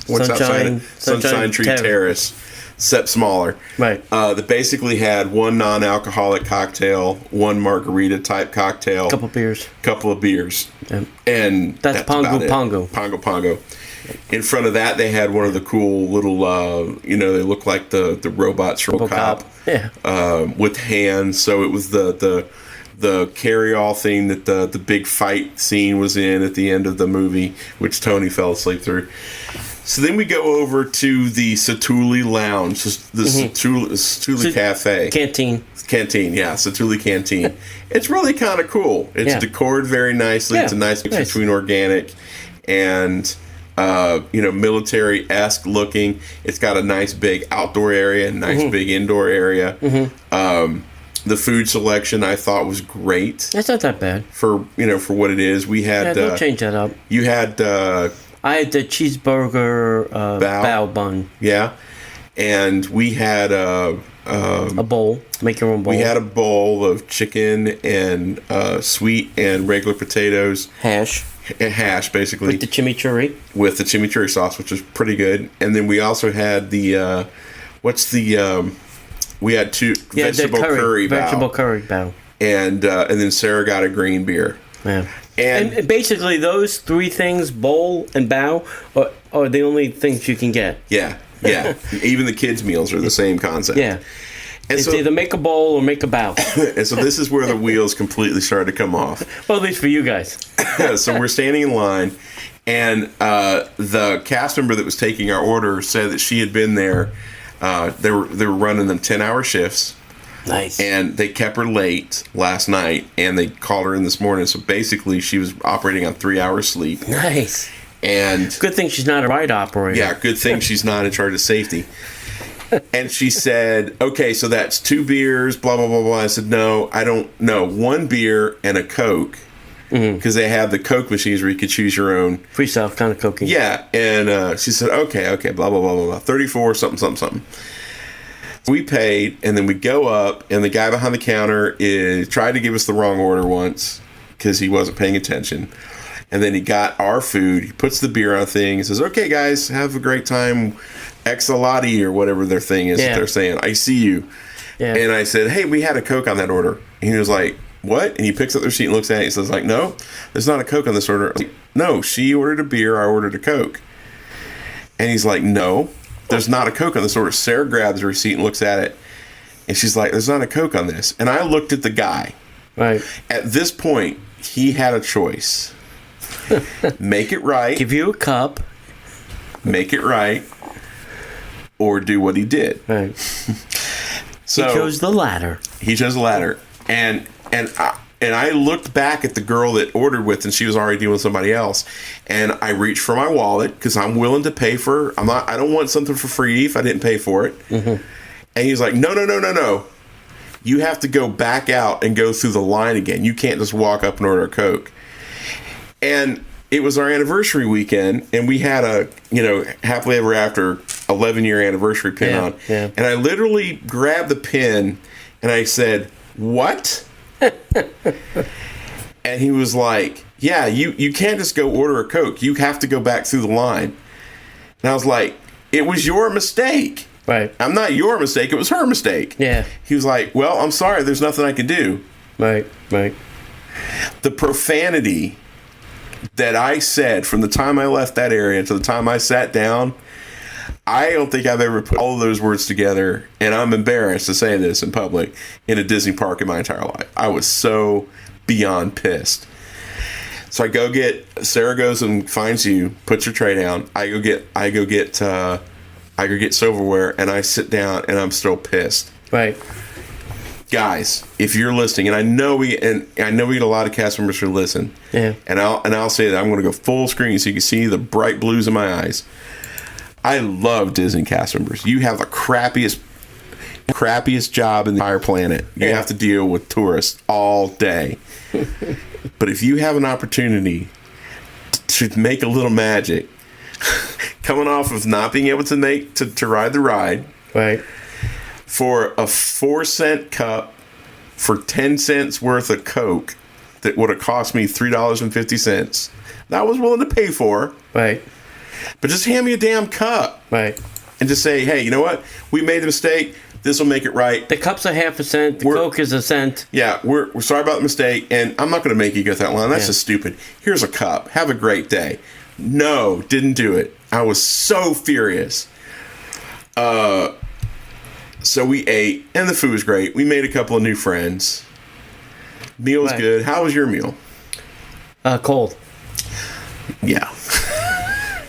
What's outside? Sunshine Tree Terrace. Except smaller. Right. That basically had one non-alcoholic cocktail, one margarita type cocktail, Couple of beers. Yeah. Yeah. And That's Pongo Pongo. Pongo Pongo. In front of that, they had one of the cool little, they look like the robots from RoboCop. Yeah. With hands. So it was the carry-all thing that the big fight scene was in at the end of the movie, which Tony fell asleep through. So then we go over to the Satuli Lounge, the Satuli Cafe. Canteen, yeah, Satuli Canteen. It's really kind of cool. It's decored very nicely. Yeah, it's a nice mix between organic and military-esque looking. It's got a nice big outdoor area, nice big indoor area. The food selection I thought was great. That's not that bad for what it is. We had don't change that up. You had I had the cheeseburger bao bun. Yeah, and we had a bowl. Make your own bowl. We had a bowl of chicken and sweet and regular potatoes. Hash, basically. With the chimichurri. With the chimichurri sauce, which is pretty good. And then we also had the we had vegetable curry bao. And then Sarah got a green beer. Yeah. And basically those three things, bowl and bao, are the only things you can get. Yeah. Even the kids' meals are the same concept. Yeah. And it's either make a bowl or make a bao. And so this is where the wheels completely started to come off. Well, at least for you guys. So we're standing in line, and the cast member that was taking our order said that she had been there. They were running them 10-hour shifts. Nice. And they kept her late last night, and they called her in this morning. So basically, she was operating on 3 hours sleep. Nice. And good thing she's not a ride operator. Yeah, good thing she's not in charge of safety. And she said, okay, so that's 2 beers, blah, blah, blah, blah. I said, no, I don't know. 1 beer and a Coke. Because they have the Coke machines where you could choose your own. Freestyle kind of cocaine. Yeah. And she said, okay, blah, blah, blah, blah, blah. 34, something. We paid, and then we go up, and the guy behind the counter tried to give us the wrong order once because he wasn't paying attention. And then he got our food. He puts the beer on a thing. He says, okay, guys, have a great time. Exalati or whatever their thing is that they're saying. I see you. Yeah. And I said, hey, we had a Coke on that order. And he was like, what? And he picks up the receipt and looks at it. He says, like, no, there's not a Coke on this order. Like, no, she ordered a beer. I ordered a Coke. And he's like, no, there's not a Coke on this order. Sarah grabs the receipt and looks at it. And she's like, there's not a Coke on this. And I looked at the guy. Right. At this point, he had a choice. Make it right. Give you a cup. Make it right. Or do what he did. Right. So he chose the latter. And I looked back at the girl that ordered with, and she was already dealing with somebody else. And I reached for my wallet because I'm willing to pay for. I don't want something for free if I didn't pay for it. Mm-hmm. And he was like, no. You have to go back out and go through the line again. You can't just walk up and order a Coke. And it was our anniversary weekend, and we had a happily ever after 11-year anniversary pin on. Yeah. And I literally grabbed the pin, and I said, what? And he was like, yeah, you can't just go order a Coke. You have to go back through the line. And I was like, it was your mistake. Right. I'm not your mistake. It was her mistake. Yeah. He was like, well, I'm sorry. There's nothing I can do. Right. The profanity that I said from the time I left that area to the time I sat down, I don't think I've ever put all of those words together, and I'm embarrassed to say this in public, in a Disney park in my entire life. I was so beyond pissed. So I go get, Sarah goes and finds you, puts your tray down. I go get silverware, and I sit down, and I'm still pissed. Right. Guys, if you're listening, and I know we get a lot of cast members who listen. Yeah. And I'll say that I'm going to go full screen so you can see the bright blues in my eyes. I love Disney cast members. You have the crappiest job in the entire planet. You have to deal with tourists all day. But if you have an opportunity to make a little magic, coming off of not being able to ride the ride, Right. For a 4-cent cup for 10 cents worth of Coke that would have cost me $3.50, that I was willing to pay for. Right. But just hand me a damn cup. Right. And just say, hey, you know what? We made a mistake. This will make it right. The cup's a half a cent. The Coke is a cent. Yeah, we're sorry about the mistake, and I'm not going to make you go that line. That's just stupid. Here's a cup. Have a great day. No, didn't do it. I was so furious. So we ate, and the food was great. We made a couple of new friends. Meal was good. How was your meal? Cold. Yeah.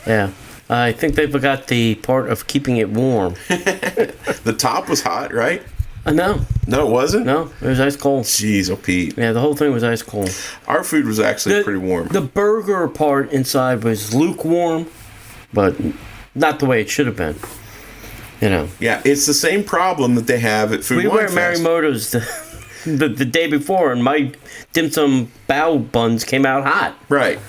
Yeah. I think they forgot the part of keeping it warm. The top was hot, right? No. No, it wasn't? No, it was ice cold. Jeez, oh Pete. Yeah, the whole thing was ice cold. Our food was actually pretty warm. The burger part inside was lukewarm, but not the way it should have been. You know. Yeah, it's the same problem that they have at Food We Wine were at Fest. Marimoto's the day before, and my dim sum bao buns came out hot. Right.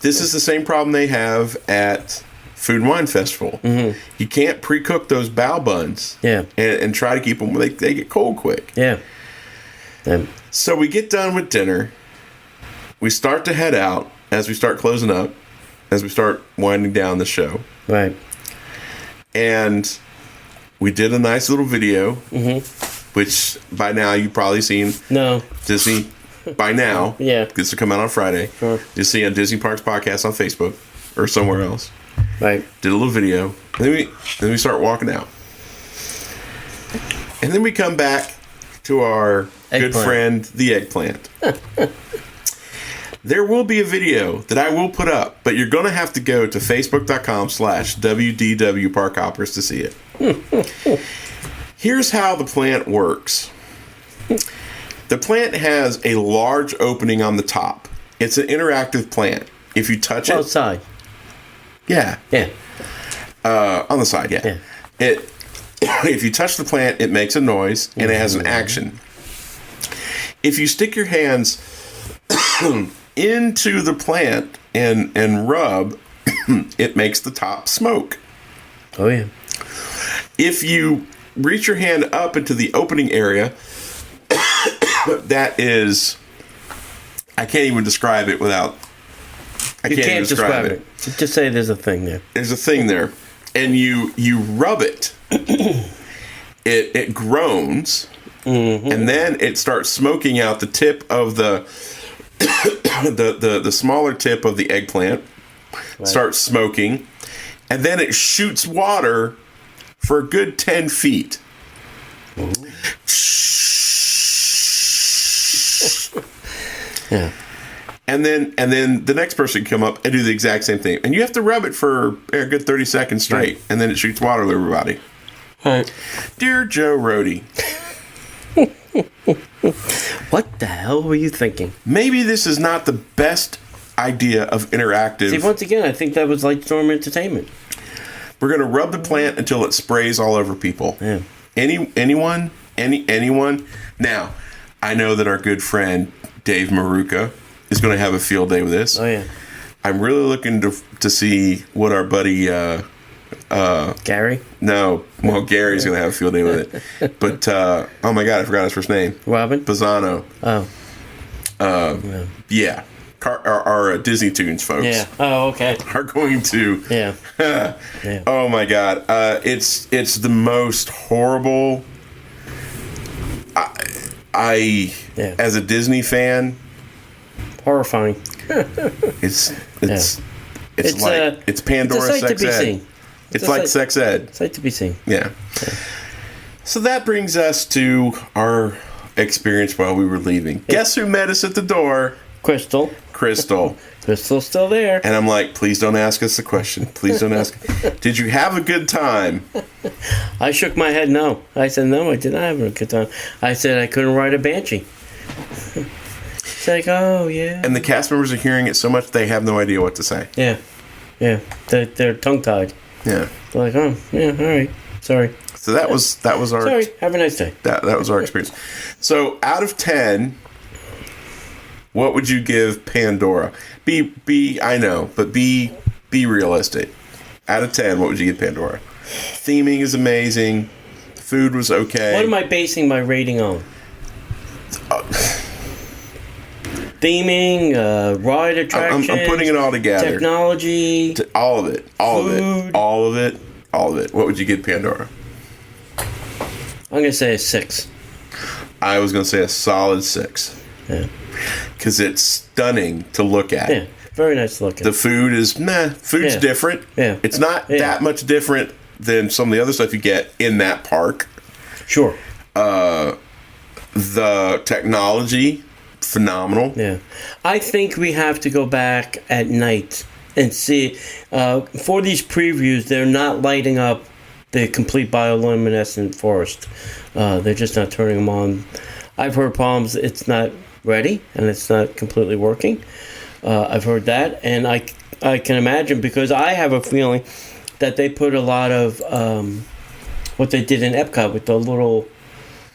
This is the same problem they have at Food and Wine Festival. Mm-hmm. You can't pre-cook those bao buns. Yeah. And try to keep them. They get cold quick. Yeah. So we get done with dinner. We start to head out as we start closing up, as we start winding down the show. Right. And we did a nice little video, which by now you've probably seen. No. Disney, by now. Yeah. This will come out on Friday. Sure. You see on Disney Parks Podcast on Facebook or somewhere else. Right. Did a little video. Then we start walking out. And then we come back to our good friend, the eggplant. There will be a video that I will put up, but you're going to have to go to facebook.com/WDW Parkhoppers to see it. Here's how the plant works. The plant has a large opening on the top. It's an interactive plant. If you touch it... Outside. Yeah. Yeah. On the side, yeah. If you touch the plant, it makes a noise, and it has an action. If you stick your hands into the plant and rub, it makes the top smoke. Oh, yeah. If you reach your hand up into the opening area, that is... I can't even describe it without... I can't even describe it. Just say there's a thing there. There's a thing there. And you rub it. It groans. Mm-hmm. And then it starts smoking out the tip of the smaller tip of the eggplant. Right. Starts smoking. And then it shoots water for a good 10 feet. Yeah. And then the next person can come up and do the exact same thing. And you have to rub it for a good 30 seconds straight. Right. And then it shoots water to everybody. Right. Dear Joe Rohde. What the hell were you thinking? Maybe this is not the best idea of interactive. See, once again, I think that was Lightstorm Entertainment. We're going to rub the plant until it sprays all over people. Yeah. Anyone? Now, I know that our good friend Dave Maruka is going to have a field day with this. Oh, yeah. I'm really looking to see what our buddy... Gary? No. Well, Gary's going to have a field day with it. But, oh my God, I forgot his first name. Robin? Pisano. Oh. Yeah. Our Disney Tunes folks. Yeah. Oh, okay. Are going to... Yeah. Yeah. Oh my God. It's the most horrible... I as a Disney fan... Horrifying. It's Pandora sex ed. It's like sex ed. Sight to be seen. Yeah. So that brings us to our experience while we were leaving. Guess who met us at the door? Crystal. Crystal's still there. And I'm like, please don't ask us the question. Please don't ask. Did you have a good time? I shook my head no. I said, no, I did not have a good time. I said I couldn't ride a Banshee. It's like, oh, yeah. And the cast members are hearing it so much they have no idea what to say. Yeah. Yeah. They're tongue-tied. Yeah. They're like, oh, yeah, all right. Sorry. So that was our... Sorry. Have a nice day. That was our experience. So out of 10, what would you give Pandora? I know, but be realistic. Out of 10, what would you give Pandora? Theming is amazing. Food was okay. What am I basing my rating on? Theming, ride attractions. I'm putting it all together. Technology. All of it. Food. All of it. What would you give Pandora? I'm going to say a 6. I was going to say a solid 6. Yeah. Because it's stunning to look at. Yeah. Very nice looking. The food is meh. Food's different. Yeah. It's not that much different than some of the other stuff you get in that park. Sure. The technology, phenomenal. Yeah. I think we have to go back at night and see. For these previews, they're not lighting up the complete bioluminescent forest. They're just not turning them on. I've heard problems. It's not ready and it's not completely working. I've heard that, and I can imagine, because I have a feeling that they put a lot of what they did in Epcot with the little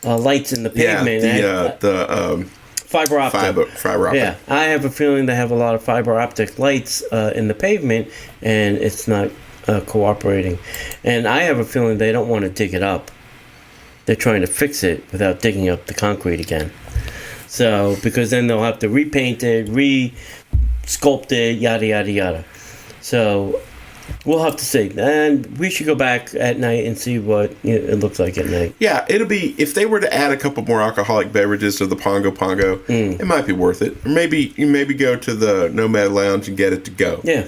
lights in the pavement. The fiber optic. Fiber optic. Yeah, I have a feeling they have a lot of fiber optic lights in the pavement, and it's not cooperating. And I have a feeling they don't want to dig it up. They're trying to fix it without digging up the concrete again. So, because then they'll have to repaint it, sculpt it, yada yada yada. So we'll have to see, and we should go back at night and see what it looks like at night. Yeah, it'll be, if they were to add a couple more alcoholic beverages to the Pongo, it might be worth it. Or maybe you go to the Nomad Lounge and get it to go. Yeah.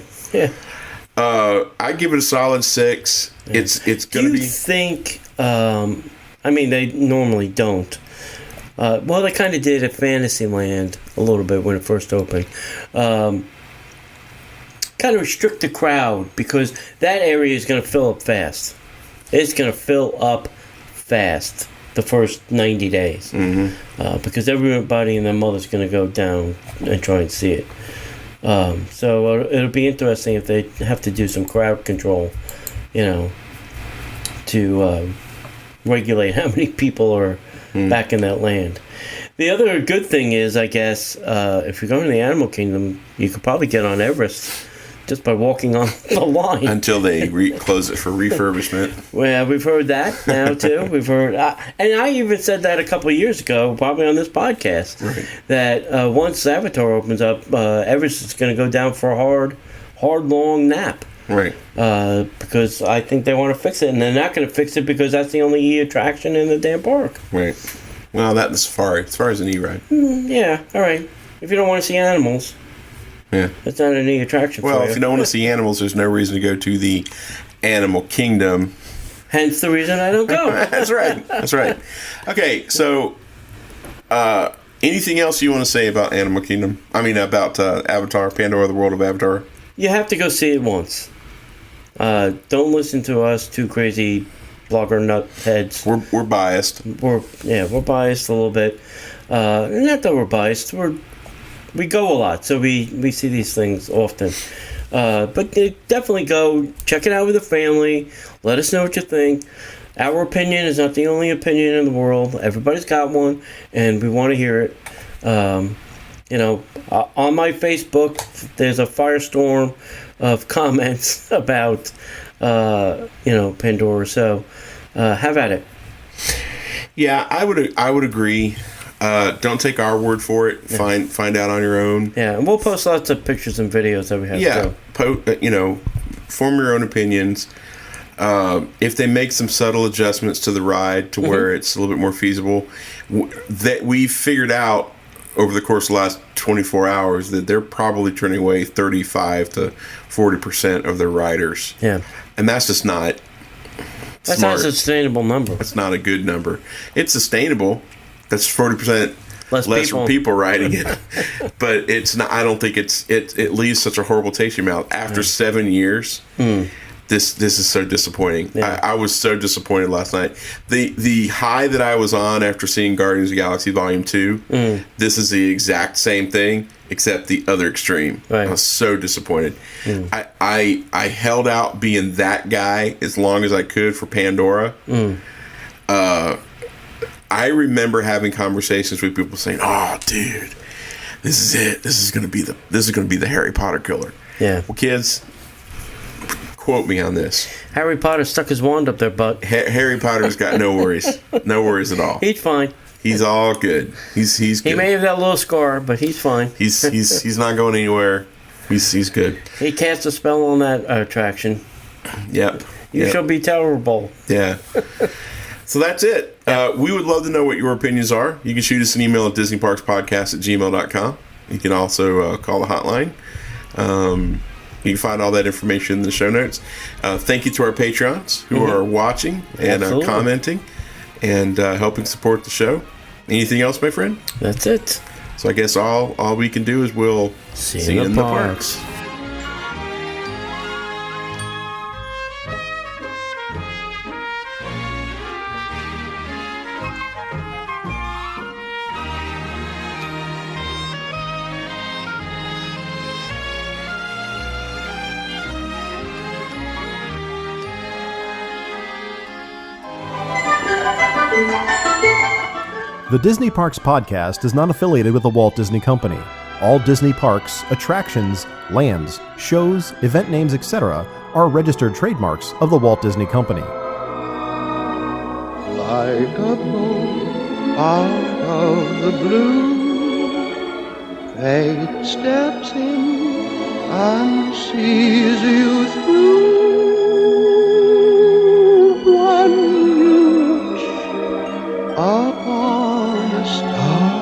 I give it a solid 6. Yeah. It's gonna be. Do you think? I mean, they normally don't. Well, they kind of did at Fantasyland a little bit when it first opened. Kind of restrict the crowd, because that area is going to fill up fast. It's going to fill up fast the first 90 days. Mm-hmm. Because everybody and their mother's going to go down and try and see it. So it'll be interesting if they have to do some crowd control, to regulate how many people are back in that land. The other good thing is, I guess, if you're going to the Animal Kingdom, you could probably get on Everest just by walking on the line. Until they close it for refurbishment. Well, we've heard that now, too. We've heard... and I even said that a couple of years ago, probably on this podcast, right, that once Avatar opens up, Everest is going to go down for a hard, long nap. Right. Because I think they want to fix it, and they're not going to fix it because that's the only E-attraction in the damn park. Right. Well, that's the safari. Safari's an E-ride. Yeah, all right. If you don't want to see animals... Yeah. That's not an E-attraction for you. Well, if you don't want to see animals, there's no reason to go to the Animal Kingdom. Hence the reason I don't go. That's right. Okay, so anything else you want to say about Animal Kingdom? I mean, about Avatar, Pandora, the World of Avatar? You have to go see it once. Don't listen to us, two crazy blogger nut heads. We're biased. We're biased a little bit. Not that we're biased. We go a lot, so we see these things often. But definitely go, check it out with the family. Let us know what you think. Our opinion is not the only opinion in the world. Everybody's got one, and we want to hear it. On my Facebook, there's a firestorm of comments about, Pandora. So have at it. Yeah, I would agree. Don't take our word for it. Yeah. Find out on your own. Yeah, and we'll post lots of pictures and videos that we have. Yeah, form your own opinions. If they make some subtle adjustments to the ride to where it's a little bit more feasible, that we've figured out over the course of the last 24 hours that they're probably turning away 35 to 40% of their riders. Yeah, and that's just not. That's smart. not a sustainable number. That's not a good number. It's sustainable. That's 40% less people riding it, but it's not. I don't think it leaves such a horrible taste in your mouth. After 7 years, this is so disappointing. Yeah. I was so disappointed last night. The high that I was on after seeing Guardians of the Galaxy Volume 2, this is the exact same thing except the other extreme. Right. I was so disappointed. I held out being that guy as long as I could for Pandora. I remember having conversations with people saying, "Oh, dude, this is it. This is going to be the Harry Potter killer." Yeah. Well, kids, quote me on this. Harry Potter stuck his wand up their butt. Harry Potter's got no worries. No worries at all. He's fine. He's all good. He's good. He may have that little scar, but he's fine. He's not going anywhere. He's good. He cast a spell on that attraction. Yep. You shall be terrible. Yeah. So that's it. We would love to know what your opinions are. You can shoot us an email at disneyparkspodcast@gmail.com. You can also call the hotline. You can find all that information in the show notes. Thank you to our Patrons who are watching and commenting and helping support the show. Anything else, my friend? That's it. So I guess all we can do is we'll see you in the parks. The Disney Parks Podcast is not affiliated with the Walt Disney Company. All Disney parks, attractions, lands, shows, event names, etc. are registered trademarks of the Walt Disney Company. Like a bolt out of the blue, fate steps in and sees you through. One you wish upon a star.